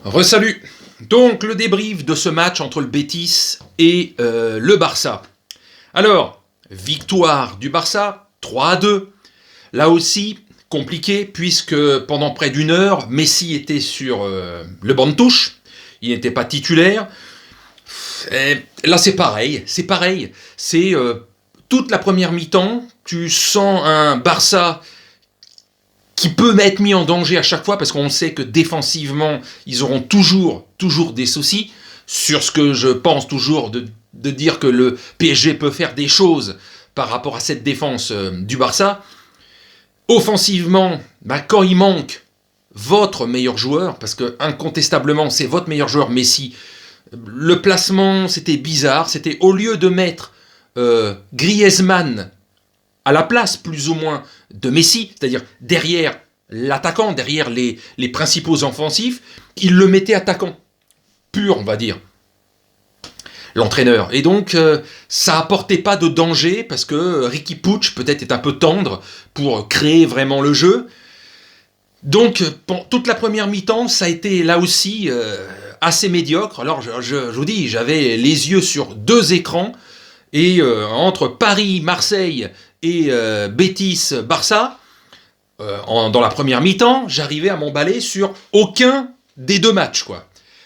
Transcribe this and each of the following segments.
Resalut. Donc le débrief de ce match entre le Betis et le Barça. Alors, victoire du Barça, 3-2. Là aussi, compliqué puisque pendant près d'une heure, Messi était sur le banc de touche. Il n'était pas titulaire. Et là c'est pareil. C'est toute la première mi-temps, tu sens un Barça qui peut être mis en danger à chaque fois parce qu'on sait que défensivement, ils auront toujours des soucis. Sur ce que je pense toujours de dire que le PSG peut faire des choses par rapport à cette défense du Barça. Offensivement, quand il manque votre meilleur joueur, parce que incontestablement c'est votre meilleur joueur Messi, le placement c'était bizarre, c'était au lieu de mettre Griezmann à la place plus ou moins de Messi, c'est-à-dire derrière l'attaquant, derrière les principaux offensifs, il le mettait attaquant pur, on va dire, l'entraîneur. Et donc, ça apportait pas de danger, parce que Riqui Puig, peut-être, est un peu tendre pour créer vraiment le jeu. Donc, toute la première mi-temps, ça a été, là aussi, assez médiocre. Alors, je vous dis, j'avais les yeux sur deux écrans, et entre Paris, Marseille et Betis, Barça, dans la première mi-temps, j'arrivais à m'emballer sur aucun des deux matchs, quoi.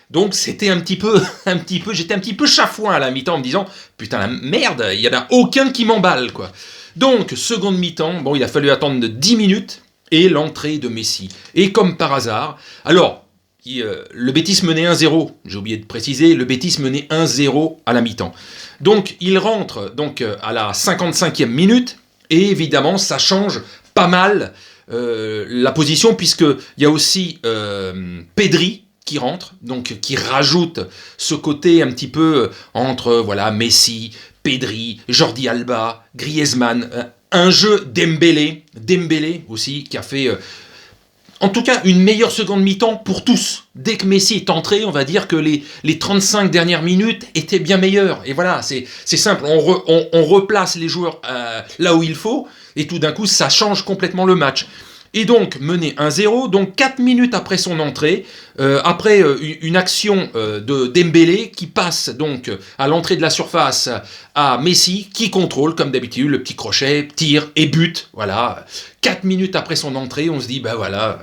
Donc c'était j'étais un petit peu chafouin à la mi-temps en me disant putain la merde, il y en a aucun qui m'emballe, quoi. Donc seconde mi-temps, bon, il a fallu attendre 10 minutes et l'entrée de Messi. Et comme par hasard, alors le Betis menait 1-0, j'ai oublié de préciser, le Betis menait 1-0 à la mi-temps. Donc il rentre donc à la 55e minute et évidemment ça change pas mal la position, puisqu'il y a aussi Pedri qui rentre, donc qui rajoute ce côté un petit peu entre voilà Messi, Pedri, Jordi Alba, Griezmann, un jeu Dembélé aussi qui a fait en tout cas une meilleure seconde mi-temps pour tous. Dès que Messi est entré, on va dire que les 35 dernières minutes étaient bien meilleures. Et voilà, c'est simple, on replace les joueurs là où il faut, et tout d'un coup ça change complètement le match. Et donc mené 1-0, donc 4 minutes après son entrée, après une action de Dembélé qui passe donc à l'entrée de la surface à Messi, qui contrôle comme d'habitude le petit crochet, tire et but. Voilà, 4 minutes après son entrée, on se dit bah voilà.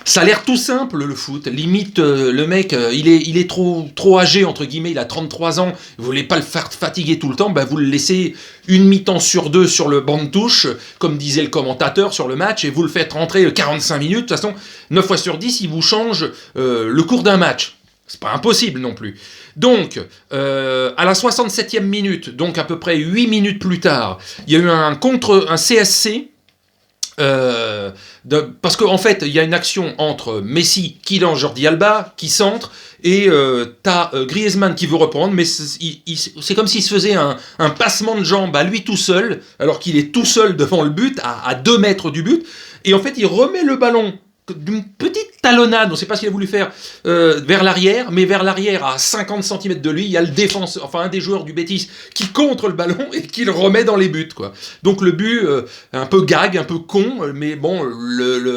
Ça a l'air tout simple, le foot. Limite, le mec, il est trop âgé, entre guillemets, il a 33 ans, vous voulez pas le faire fatiguer tout le temps, bah vous le laissez une mi-temps sur deux sur le banc de touche, comme disait le commentateur sur le match, et vous le faites rentrer 45 minutes. De toute façon, 9 fois sur 10, il vous change le cours d'un match. C'est pas impossible non plus. Donc, à la 67e minute, donc à peu près 8 minutes plus tard, il y a eu un CSC, parce qu'en fait il y a une action entre Messi qui lance Jordi Alba, qui centre, et t'as Griezmann qui veut reprendre, mais c'est comme s'il se faisait un passement de jambes à lui tout seul, alors qu'il est tout seul devant le but, à 2 mètres du but, et en fait il remet le ballon d'une petite talonnade, on ne sait pas ce qu'il a voulu faire, vers l'arrière, mais vers l'arrière, à 50 cm de lui, il y a le défenseur, enfin un des joueurs du Betis, qui contre le ballon et qui le remet dans les buts, quoi. Donc le but, un peu gag, un peu con, mais bon,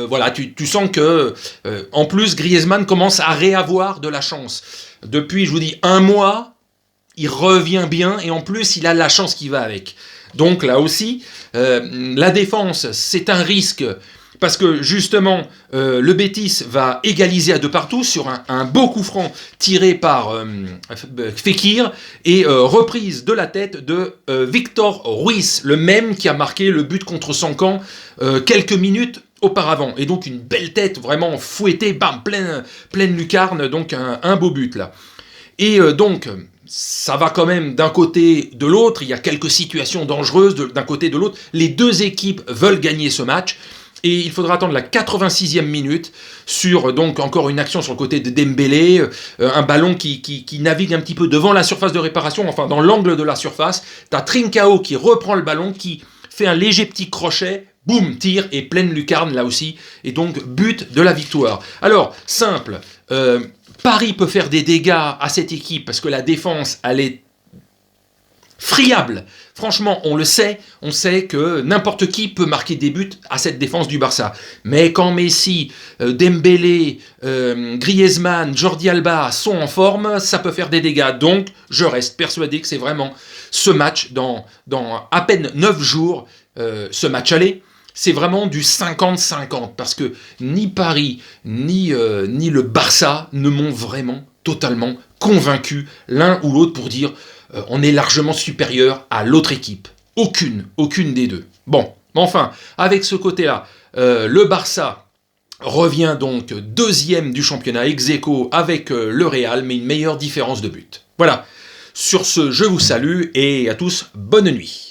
voilà, tu sens que, en plus, Griezmann commence à réavoir de la chance. Depuis, je vous dis, un mois, il revient bien, et en plus, il a la chance qui va avec. Donc là aussi, la défense, c'est un risque, parce que justement, le Betis va égaliser à deux partout sur un beau coup franc tiré par Fekir, et reprise de la tête de Victor Ruiz, le même qui a marqué le but contre son camp quelques minutes auparavant. Et donc une belle tête vraiment fouettée, bam, pleine lucarne, donc un beau but là. Et donc ça va quand même d'un côté de l'autre, il y a quelques situations dangereuses d'un côté de l'autre. Les deux équipes veulent gagner ce match. Et il faudra attendre la 86e minute sur donc encore une action sur le côté de Dembélé, un ballon qui navigue un petit peu devant la surface de réparation, enfin dans l'angle de la surface. T'as Trincao qui reprend le ballon, qui fait un léger petit crochet, boum, tire, et pleine lucarne là aussi, et donc but de la victoire. Alors, simple, Paris peut faire des dégâts à cette équipe parce que la défense, elle est friable. Franchement, on sait que n'importe qui peut marquer des buts à cette défense du Barça. Mais quand Messi, Dembélé, Griezmann, Jordi Alba sont en forme, ça peut faire des dégâts. Donc, je reste persuadé que c'est vraiment ce match, dans à peine 9 jours, ce match aller, c'est vraiment du 50-50. Parce que ni Paris, ni le Barça ne m'ont vraiment totalement convaincu l'un ou l'autre pour dire on est largement supérieur à l'autre équipe. Aucune des deux. Bon, enfin, avec ce côté-là, le Barça revient donc deuxième du championnat ex-aequo avec le Real, mais une meilleure différence de but. Voilà, sur ce, je vous salue et à tous, bonne nuit.